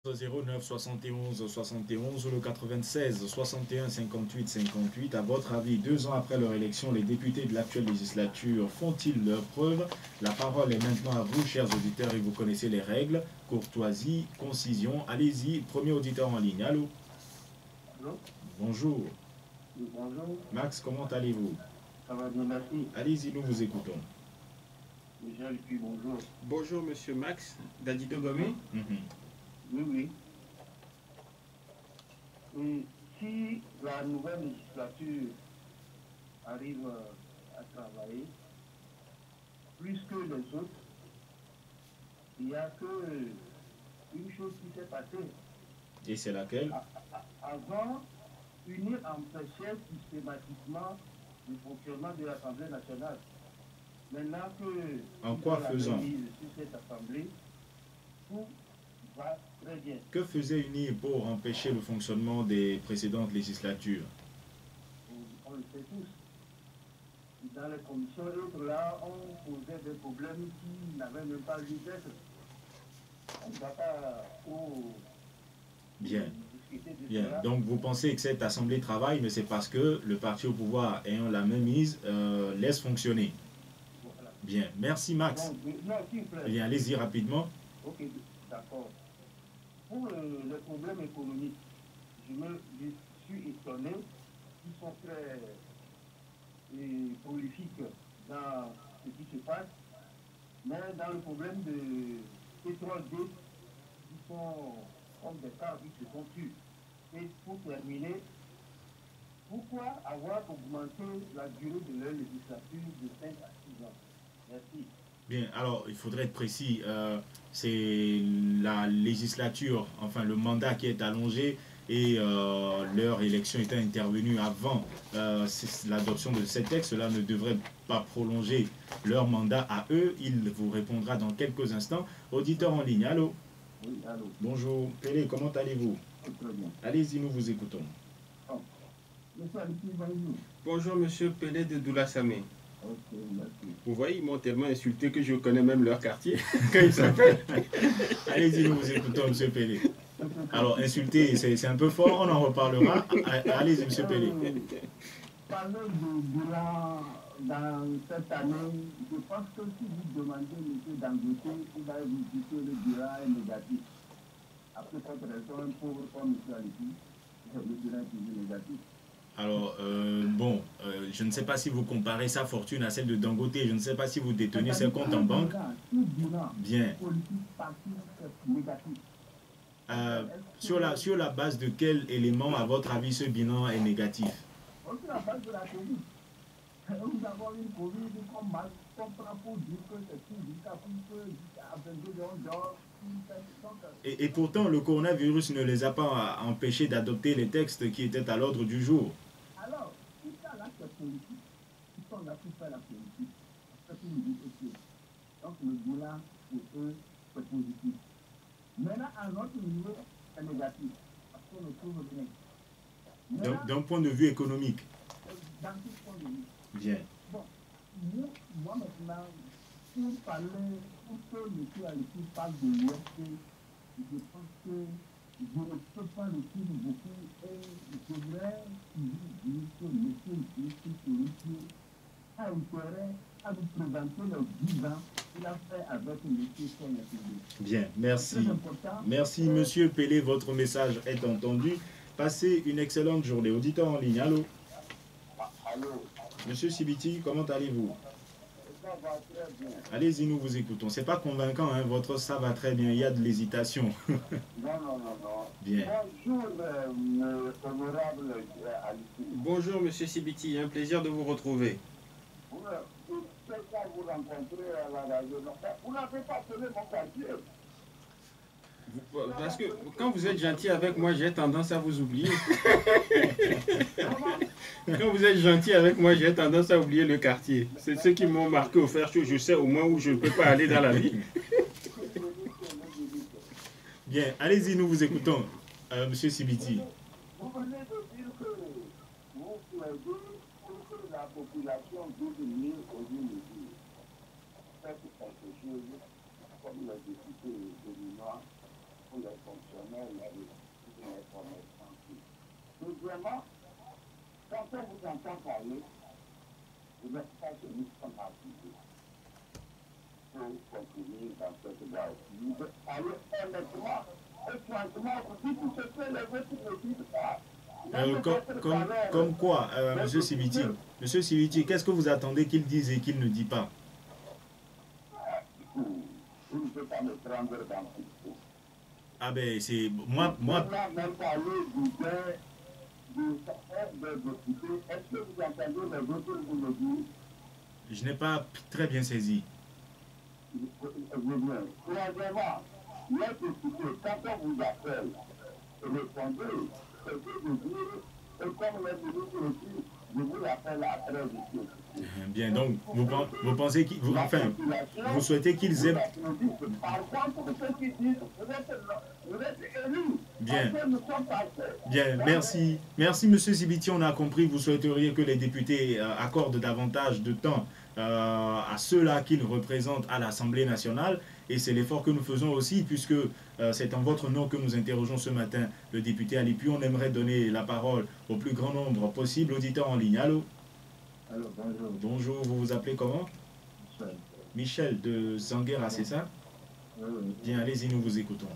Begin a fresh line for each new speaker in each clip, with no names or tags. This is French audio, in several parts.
09 71 71 ou le 96 61 58 58. À votre avis, 2 ans après leur élection, les députés de l'actuelle législature font-ils leur preuve? La parole est maintenant à vous, chers auditeurs, et vous connaissez les règles. Courtoisie, concision. Allez-y, premier auditeur en ligne. Allô?
Allô?
Bonjour.
Oui, bonjour.
Max, comment allez-vous?
Ça va bien, merci.
Allez-y, nous vous écoutons.
Michel, puis bonjour.
Bonjour, monsieur Max d'Adito Gomé.
Oui, oui. Et si la nouvelle législature arrive à travailler, plus que les autres, il n'y a qu'une chose qui s'est passée.
Et c'est laquelle?
Avant, UNIR empêchait systématiquement le fonctionnement de l'Assemblée nationale. Maintenant que
en quoi faisant
sur cette assemblée, tout va très bien.
Que faisait UNIR pour empêcher le fonctionnement des précédentes législatures?
On le sait tous. Dans les commissions et autres, là, on posait des problèmes qui n'avaient même pas lieu d'être. On ne va pas
Bien.
discuter de
Bien.
cela.
Donc vous pensez que cette assemblée travaille, mais c'est parce que le parti au pouvoir ayant la même mise laisse fonctionner.
Voilà.
Bien. Merci Max.
Donc, non, s'il vous plaît.
Bien, allez-y rapidement.
Ok, d'accord. Pour les problèmes économiques, je suis étonné qu'ils sont très prolifiques dans ce qui se passe, mais dans le problème de pétrole D, ils sont comme des cas, ils se sont tués. Et pour terminer, pourquoi avoir augmenté la durée de leur législature de 5 à 6 ans? Merci.
Bien, alors il faudrait être précis. C'est la législature, enfin le mandat qui est allongé et leur élection étant intervenue avant l'adoption de ces textes, cela ne devrait pas prolonger leur mandat à eux. Il vous répondra dans quelques instants. Auditeur en ligne, allô?
Oui, allô.
Bonjour, Pélé, comment allez-vous?
Très bien.
Allez-y, nous vous écoutons.
Monsieur Aliki, bonjour.
Bonjour, monsieur Pelé de Doulasamé.
Ok, merci.
Vous voyez, ils m'ont tellement insulté que je connais même leur quartier, quand ils s'appellent.
Allez-y, nous vous écoutons, monsieur Pélé. Alors, insulter, c'est un peu fort, on en reparlera. Allez-y, monsieur Pélé.
Parler de bilan dans cette année, je pense que si vous demandez M. Dangote, il va vous dire que le bilan est négatif. Après cette raison, un pauvre comme M. Aliki, le bilan est toujours négatif.
Alors, bon, je ne sais pas si vous comparez sa fortune à celle de Dangote, je ne sais pas si vous détenez ses comptes en banque. Bien. Sur la base de quel élément, à votre avis, ce bilan est négatif?
Sur la base de la Covid. Nous avons une Covid comme mal, comprend pour dire que c'est tout jusqu'à 22 heures.
Et pourtant, le coronavirus ne les a pas empêchés d'adopter les textes qui étaient à l'ordre du jour.
Alors, tout ça là, c'est politique. Ils sont là pour faire la politique. C'est pour nous dire ok. Donc, le bilan, pour eux, c'est positif. Maintenant, à notre niveau, c'est négatif. Parce qu'on ne trouve rien.
D'un point de vue économique.
Dans tout point de vue.
Bien.
Bon, moi maintenant, pour que M. Aliki parle de l'UFC, je pense que je ne peux pas le suivre beaucoup et je voudrais dire que M. Aliki a intérêt à nous présenter les 10 ans qu'il a fait avec M. Sonia.
Bien, merci. Merci, monsieur Pelé, votre message est entendu. Passez une excellente journée. Auditeur en ligne, allô?
Allô?
Monsieur Sibiti, comment allez-vous?
Ça va très bien.
Allez-y, nous vous écoutons. C'est pas convaincant, hein, votre ça va très bien, il y a de l'hésitation.
Non.
Bien.
Bonjour, honorable Aliki.
Bonjour, monsieur Sibiti, un plaisir de vous retrouver.
Vous rencontrez à la radio, vous n'avez pas sonné mon quartier.
Parce que quand vous êtes gentil avec moi, j'ai tendance à vous oublier. Quand vous êtes gentil avec moi, j'ai tendance à oublier le quartier. C'est ceux qui m'ont marqué au fer chaud. Je sais au moins où je ne peux pas aller dans la vie.
Bien, allez-y, nous vous écoutons, monsieur Sibiti.
Vous venez de dire que vous plaidez pour que la population devienne aujourd'hui. Faites quelque chose comme le député de l'Union pour les fonctionnaires, les commerçants. Deuxièmement, quand on vous entend parler, vous n'êtes pas que nous sommes activés pour conclure dans cette base. Vous parlez honnêtement et franchement, vous dites tout ce que les autres ne disent pas.
Comme quoi, Monsieur Siviti, qu'est-ce que vous attendez qu'il dise et qu'il ne dit pas?
Vous ne pouvez pas me prendre dans tout ça.
Ah ben, c'est... Moi...
On a même parlé du salaire des députés. Est-ce que vous entendez les autres vous le dire?
Je n'ai pas très bien saisi.
Troisièmement, les députés, quand on vous appelle, répondez, c'est que de dire, et comme les ministres aussi, je vous l'appelle après, monsieur.
Bien, donc, vous pensez qu'ils... Enfin, vous souhaitez qu'ils aient...
Par contre, ceux qui disent, vous êtes élus.
Bien.
Nous sommes parfaits.
Bien, merci. Merci, Monsieur Sibiti, on a compris. Vous souhaiteriez que les députés accordent davantage de temps à ceux-là qu'ils représentent à l'Assemblée nationale. Et c'est l'effort que nous faisons aussi, puisque c'est en votre nom que nous interrogeons ce matin le député Ali. Puis on aimerait donner la parole au plus grand nombre possible d'auditeurs en ligne. Allô?
Alors, bonjour.
Bonjour, vous vous appelez comment?
Michel.
Michel de Zanguera, c'est ça?
Oui.
Bien, allez-y, nous vous écoutons.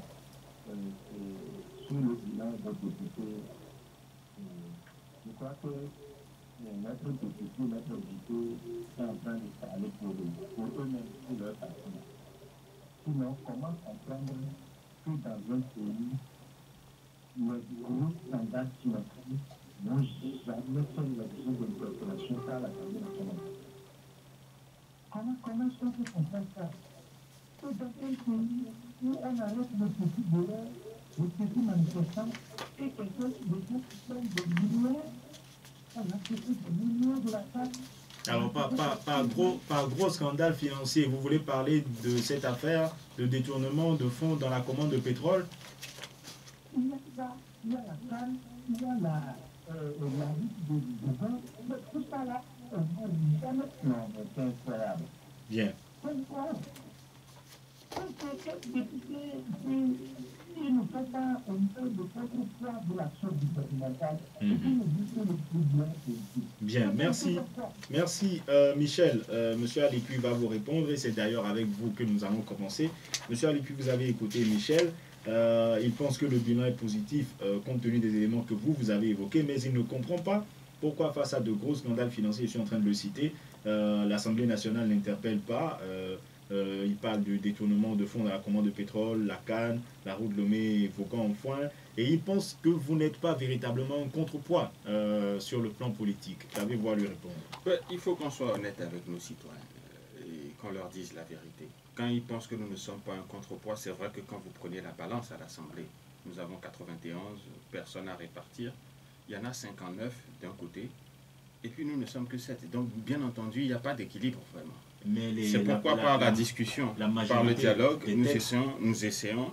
Sur le bilan des députés, je crois que notre député, notre député est en train de parler pour eux-mêmes, pour leur parti. Sinon, comment comprendre que dans un pays, les gros standards financiers n'ont jamais fait l'objet d'une corporation par l'Assemblée nationale? Comment est-ce qu'on peut comprendre ça? C'est dans un pays où on arrête le petit voleur, le petit manifestant, et quelqu'un qui décide des millions, on a fait des millions de la taxe.
Alors, par gros scandale financier, vous voulez parler de cette affaire de détournement de fonds dans la commande de pétrole?
Il y a la canne, il y a la liste de vin, tout ça là, on va jamais. Non, mais c'est incroyable.
Bien.
C'est incroyable. Quelques députés, s'ils ne font pas un peu de contre-poids de l'action gouvernementale, ils nous disent que le problème est ici.
Bien, merci. Merci, Michel. Monsieur Alipi va vous répondre et c'est d'ailleurs avec vous que nous allons commencer. Monsieur Alipi, vous avez écouté Michel. Il pense que le bilan est positif compte tenu des éléments que vous avez évoqués, mais il ne comprend pas pourquoi, face à de gros scandales financiers, je suis en train de le citer, l'Assemblée nationale n'interpelle pas. Il parle du détournement de fonds dans la commande de pétrole, la canne, la route Lomé, Vaucan-Enfoin, et il pense que vous n'êtes pas véritablement un contrepoids sur le plan politique. Qu'avez-vous à lui répondre?
Ouais, il faut qu'on soit honnête avec nos citoyens et qu'on leur dise la vérité. Quand ils pensent que nous ne sommes pas un contrepoids, c'est vrai que quand vous prenez la balance à l'Assemblée, nous avons 91 personnes à répartir, il y en a 59 d'un côté, et puis nous ne sommes que 7. Donc, bien entendu, il n'y a pas d'équilibre vraiment. C'est pourquoi par la discussion, par le dialogue, nous essayons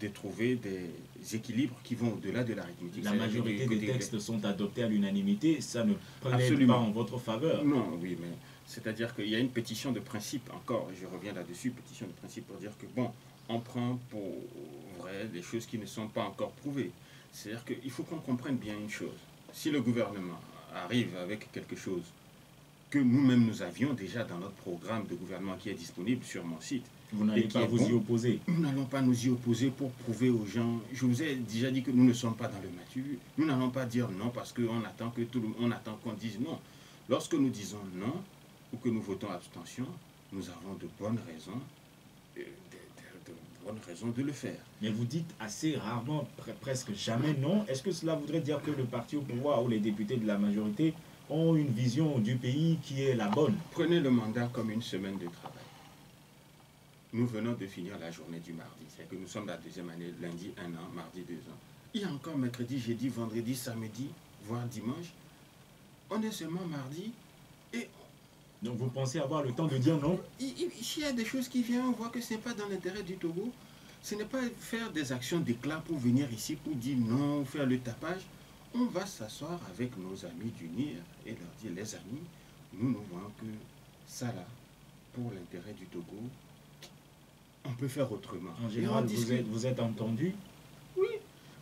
de trouver des équilibres qui vont au-delà de l'arithmétique.
La majorité des textes sont adoptés à l'unanimité, ça ne plaide pas en votre faveur.
Non, oui, mais c'est-à-dire qu'il y a une pétition de principe encore, et je reviens là-dessus, pétition de principe pour dire que bon, on prend pour vrai des choses qui ne sont pas encore prouvées. C'est-à-dire qu'il faut qu'on comprenne bien une chose. Si le gouvernement arrive avec quelque chose que nous-mêmes nous avions déjà dans notre programme de gouvernement qui est disponible sur mon site.
Vous n'allez pas vous y opposer.
Nous n'allons pas nous y opposer pour prouver aux gens. Je vous ai déjà dit que nous ne sommes pas dans le mature. Nous n'allons pas dire non parce qu'on attend que on attend qu'on dise non. Lorsque nous disons non ou que nous votons abstention, nous avons de bonnes raisons. De le faire.
Mais vous dites assez rarement, presque jamais non. Est-ce que cela voudrait dire que le parti au pouvoir ou les députés de la majorité ont une vision du pays qui est la bonne?
Prenez le mandat comme une semaine de travail. Nous venons de finir la journée du mardi. C'est que nous sommes la deuxième année, lundi 1 an, mardi 2 ans. Il y a encore mercredi, jeudi, vendredi, samedi, voire dimanche. On est seulement mardi et...
Donc vous pensez avoir le temps de dire non?
S'il y a des choses qui viennent, on voit que ce n'est pas dans l'intérêt du Togo. Ce n'est pas faire des actions d'éclat pour venir ici, pour dire non, faire le tapage. On va s'asseoir avec nos amis du NIR et leur dire, les amis, nous voyons que ça là, pour l'intérêt du Togo, on on peut faire autrement.
En général, vous êtes entendu.
Oui,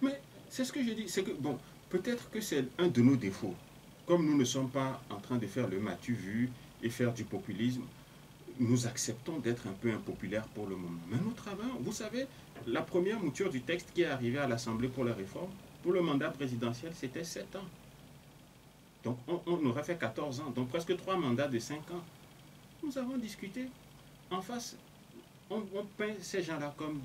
mais c'est ce que je dis. C'est que, bon, peut-être que c'est un de nos défauts. Comme nous ne sommes pas en train de faire le matu vu et faire du populisme, nous acceptons d'être un peu impopulaires pour le moment. Mais nous travaillons. Vous savez, la première mouture du texte qui est arrivée à l'Assemblée pour la réforme, pour le mandat présidentiel, c'était 7 ans. Donc on aurait fait 14 ans, donc presque 3 mandats de 5 ans. Nous avons discuté. En face, on peint ces gens-là comme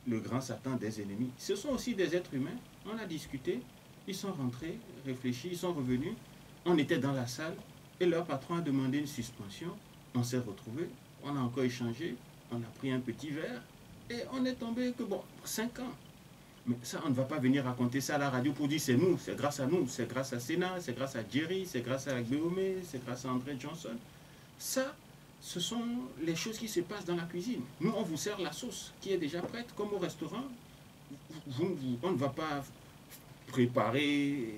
le grand Satan des ennemis. Ce sont aussi des êtres humains. On a discuté, ils sont rentrés, réfléchis, ils sont revenus. On était dans la salle et leur patron a demandé une suspension. On s'est retrouvés, on a encore échangé, on a pris un petit verre et on est tombé que, bon, 5 ans. Mais ça, on ne va pas venir raconter ça à la radio pour dire c'est nous, c'est grâce à nous, c'est grâce à Sénat, c'est grâce à Jerry, c'est grâce à Guillaume, c'est grâce à André Johnson. Ça, ce sont les choses qui se passent dans la cuisine. Nous, on vous sert la sauce qui est déjà prête, comme au restaurant. On ne va pas préparer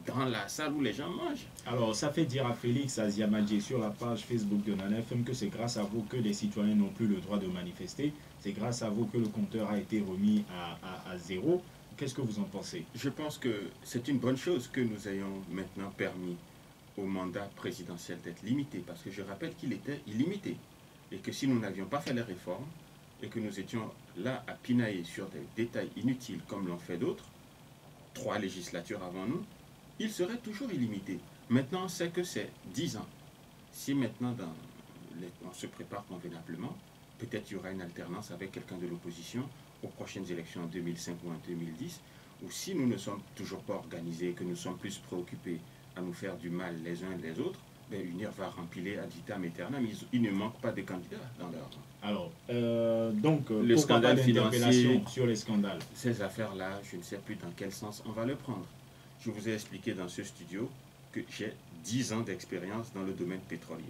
dans la salle où les gens mangent.
Alors, ça fait dire à Félix Aziamadji sur la page Facebook de Nana FM que c'est grâce à vous que les citoyens n'ont plus le droit de manifester. C'est grâce à vous que le compteur a été remis à zéro. Qu'est-ce que vous en pensez?
Je pense que c'est une bonne chose que nous ayons maintenant permis au mandat présidentiel d'être limité, parce que je rappelle qu'il était illimité. Et que si nous n'avions pas fait les réformes, et que nous étions là à pinailler sur des détails inutiles comme l'ont fait d'autres, 3 législatures avant nous, il serait toujours illimité. Maintenant, on sait que c'est 10 ans. Si maintenant on se prépare convenablement, peut-être il y aura une alternance avec quelqu'un de l'opposition aux prochaines élections en 2005 ou en 2010, ou si nous ne sommes toujours pas organisés, que nous sommes plus préoccupés à nous faire du mal les uns et les autres, ben, l'UNIR va rempiler ad vitam aeternam. Il ne manque pas de candidats dans leur rang.
Alors, donc,
le scandale financier,
sur les scandales.
Ces affaires-là, je ne sais plus dans quel sens on va le prendre. Je vous ai expliqué dans ce studio que j'ai 10 ans d'expérience dans le domaine pétrolier.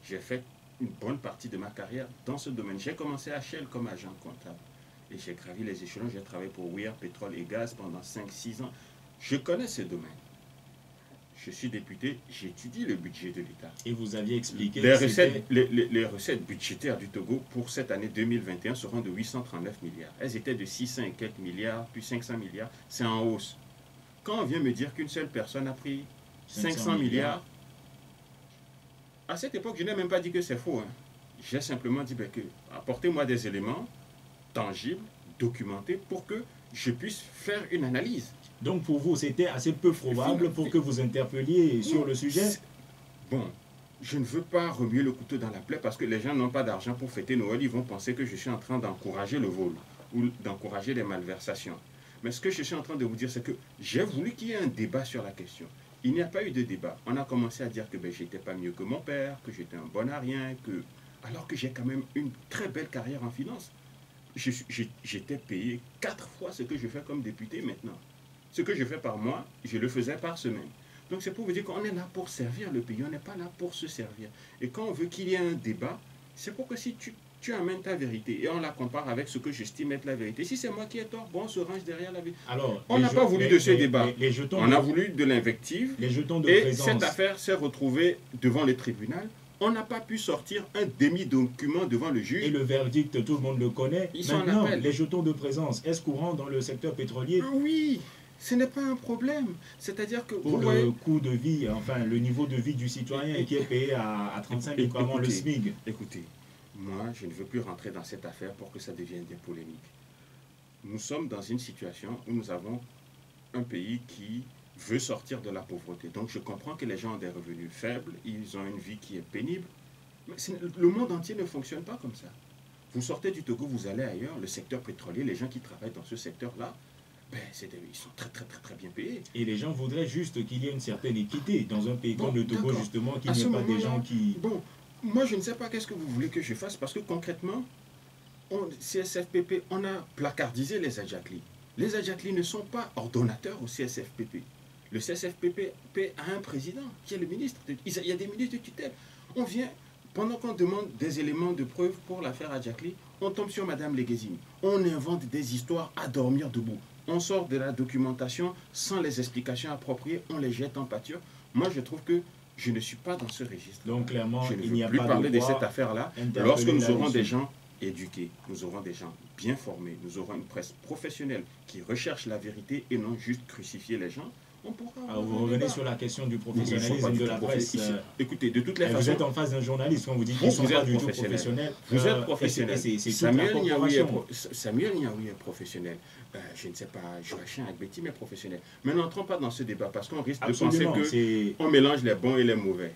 J'ai fait une bonne partie de ma carrière dans ce domaine. J'ai commencé à Shell comme agent comptable. Et j'ai gravi les échelons. J'ai travaillé pour Weir Pétrole et Gaz pendant 5-6 ans. Je connais ce domaine. Je suis député, j'étudie le budget de l'État.
Et vous aviez expliqué
les recettes budgétaires du Togo pour cette année 2021 seront de 839 milliards. Elles étaient de 600 et quelques milliards, puis 500 milliards. C'est en hausse. Quand on vient me dire qu'une seule personne a pris 500 milliards, à cette époque, je n'ai même pas dit que c'est faux. Hein. J'ai simplement dit que apportez-moi des éléments tangibles, documentés, pour que je puisse faire une analyse.
Donc pour vous, c'était assez peu probable pour que vous interpelliez sur le sujet?
Bon, je ne veux pas remuer le couteau dans la plaie parce que les gens n'ont pas d'argent pour fêter Noël. Ils vont penser que je suis en train d'encourager le vol ou d'encourager les malversations. Mais ce que je suis en train de vous dire, c'est que j'ai voulu qu'il y ait un débat sur la question. Il n'y a pas eu de débat. On a commencé à dire que je n'étais pas mieux que mon père, que j'étais un bon à rien, alors que j'ai quand même une très belle carrière en finance. J'étais payé 4 fois ce que je fais comme député maintenant. Ce que je fais par mois, je le faisais par semaine. Donc c'est pour vous dire qu'on est là pour servir le pays, on n'est pas là pour se servir. Et quand on veut qu'il y ait un débat, c'est pour que si tu amènes ta vérité et on la compare avec ce que j'estime être la vérité. Si c'est moi qui ai tort, bon, on se range derrière la vérité.
Alors,
on n'a pas voulu de ce débat. On a voulu de l'invective.
Et
cette affaire s'est retrouvée devant le tribunal. On n'a pas pu sortir un demi-document devant le juge.
Et le verdict, tout le monde le connaît. Maintenant, les jetons de présence, est-ce courant dans le secteur pétrolier?
Oui, ce n'est pas un problème. C'est-à-dire que
pour le coût de vie, enfin le niveau de vie du citoyen qui est payé à 35 000 par mois le SMIC.
Écoutez, moi je ne veux plus rentrer dans cette affaire pour que ça devienne des polémiques. Nous sommes dans une situation où nous avons un pays qui veut sortir de la pauvreté. Donc je comprends que les gens ont des revenus faibles, ils ont une vie qui est pénible. Mais le monde entier ne fonctionne pas comme ça. Vous sortez du Togo, vous allez ailleurs, le secteur pétrolier, les gens qui travaillent dans ce secteur-là, ils sont très bien payés.
Et les gens voudraient juste qu'il y ait une certaine équité dans un pays comme le Togo, justement, qu'il n'y ait pas des gens qui...
Bon, moi je ne sais pas qu'est-ce que vous voulez que je fasse, parce que concrètement, CSFPP, on a placardisé les Adjakli. Les Adjakli ne sont pas ordonnateurs au CSFPP. Le CSFPP a un président qui est le ministre. Il y a des ministres de tutelle. On vient, pendant qu'on demande des éléments de preuve pour l'affaire Adjakli, on tombe sur Madame Leguezine. On invente des histoires à dormir debout. On sort de la documentation sans les explications appropriées, on les jette en pâture. Moi, je trouve que je ne suis pas dans ce registre.
Donc, clairement,
je ne veux plus parler de cette affaire-là. Lorsque nous aurons des gens éduqués, nous aurons des gens bien formés, nous aurons une presse professionnelle qui recherche la vérité et non juste crucifier les gens, on pourra...
Alors, vous revenez sur la question du professionnalisme de la presse.
Écoutez, de toutes les façons...
Vous êtes en face d'un journaliste quand vous dites qu'ils ne sont pas du tout professionnels.
Vous êtes professionnel. Samuel Niaoui est professionnel. Je ne sais pas, Joachim Agbeti est professionnel. Mais n'entrons pas dans ce débat parce qu'on risque de penser qu'on mélange les bons et les mauvais.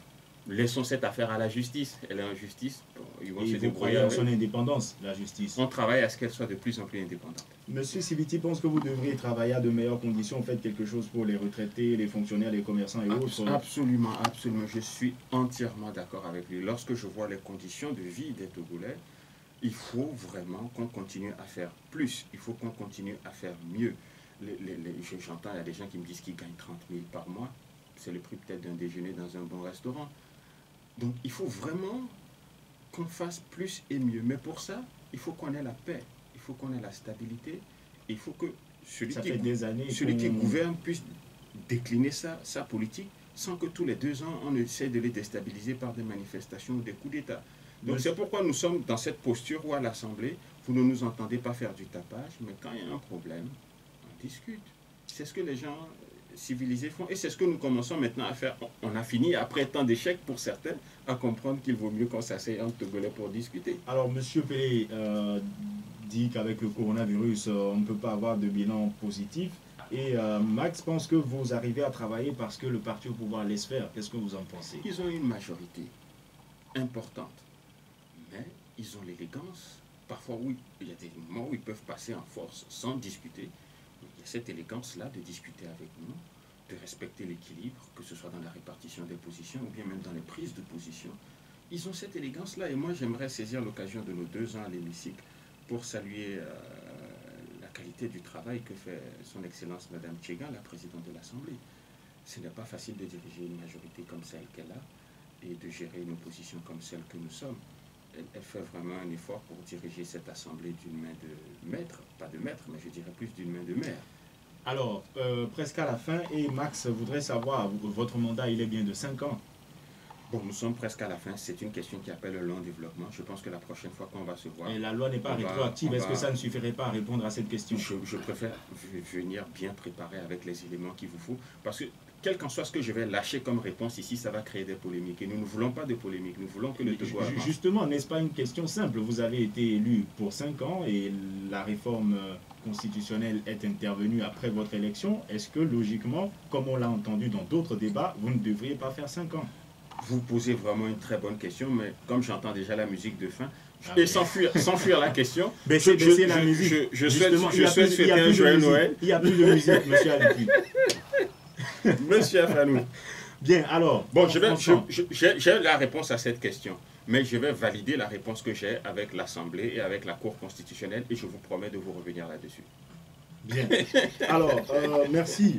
Laissons cette affaire à la justice. Elle est en justice. Bon, ils vont se
vous croyez en son indépendance, la justice?
On travaille à ce qu'elle soit de plus en plus indépendante.
Monsieur Sibiti pense que vous devriez travailler à de meilleures conditions. Vous faites quelque chose pour les retraités, les fonctionnaires, les commerçants et autres.
Absolument, absolument. Je suis entièrement d'accord avec lui. Lorsque je vois les conditions de vie des Togolais, il faut vraiment qu'on continue à faire plus. Il faut qu'on continue à faire mieux. J'entends, il y a des gens qui me disent qu'ils gagnent 30 000 par mois. C'est le prix peut-être d'un déjeuner dans un bon restaurant. Donc il faut vraiment qu'on fasse plus et mieux. Mais pour ça, il faut qu'on ait la paix, il faut qu'on ait la stabilité. Il faut que celui qui gouverne puisse décliner sa politique sans que tous les 2 ans, on essaie de les déstabiliser par des manifestations ou des coups d'État. Donc c'est pourquoi nous sommes dans cette posture où à l'Assemblée, vous ne nous entendez pas faire du tapage, mais quand il y a un problème, on discute. C'est ce que les gens civilisés font. Et c'est ce que nous commençons maintenant à faire. On a fini, après tant d'échecs pour certains, à comprendre qu'il vaut mieux qu'on s'asseye entre Togolais pour discuter.
Alors, M. Pelé dit qu'avec le coronavirus, on ne peut pas avoir de bilan positif. Et Max pense que vous arrivez à travailler parce que le parti au pouvoir laisse faire. Qu'est-ce que vous en pensez?
Ils ont une majorité importante. Mais ils ont l'élégance. Parfois, oui, il y a des moments où ils peuvent passer en force sans discuter. Il y a cette élégance-là de discuter avec nous, de respecter l'équilibre, que ce soit dans la répartition des positions ou bien même dans les prises de position. Ils ont cette élégance-là et moi j'aimerais saisir l'occasion de nos 2 ans à l'hémicycle pour saluer la qualité du travail que fait son Excellence Madame Tchega, la présidente de l'Assemblée. Ce n'est pas facile de diriger une majorité comme celle qu'elle a et de gérer une opposition comme celle que nous sommes. Elle fait vraiment un effort pour diriger cette assemblée d'une main de maître, pas de maître, mais je dirais plus d'une main de maire.
Alors, presque à la fin, et Max voudrait savoir, votre mandat, il est bien de 5 ans?
Bon, nous sommes presque à la fin, c'est une question qui appelle un long développement. Je pense que la prochaine fois qu'on va se voir...
Et la loi n'est pas rétroactive, est-ce que ça ne suffirait pas à répondre à cette question?
Je préfère venir bien préparé avec les éléments qu'il vous faut, parce que quel qu'en soit ce que je vais lâcher comme réponse ici, ça va créer des polémiques. Et nous ne voulons pas de polémiques, nous voulons que le Togo avance.
Justement, n'est-ce pas une question simple? Vous avez été élu pour 5 ans et la réforme constitutionnelle est intervenue après votre élection. Est-ce que, logiquement, comme on l'a entendu dans d'autres débats, vous ne devriez pas faire 5 ans?
Vous posez vraiment une très bonne question, mais comme j'entends déjà la musique de fin, et sans fuir la question,
baissez la musique.
Je souhaite souhaiter un joyeux Noël.
Il n'y a plus de musique, monsieur Alipi.
Monsieur Afanou.
Bien, alors.
Bon, j'ai la réponse à cette question, mais je vais valider la réponse que j'ai avec l'Assemblée et avec la Cour constitutionnelle et je vous promets de vous revenir là-dessus.
Bien. Alors, merci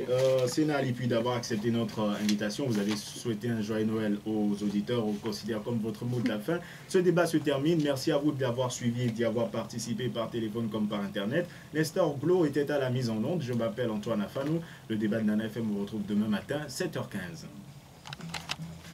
Sénat Alipi d'avoir accepté notre invitation. Vous avez souhaité un joyeux Noël aux auditeurs. On considère comme votre mot de la fin. Ce débat se termine. Merci à vous de l'avoir suivi et d'y avoir participé par téléphone comme par Internet. Nestor Glo était à la mise en onde. Je m'appelle Antoine Afanou. Le débat de Nana FM vous retrouve demain matin, 7h15.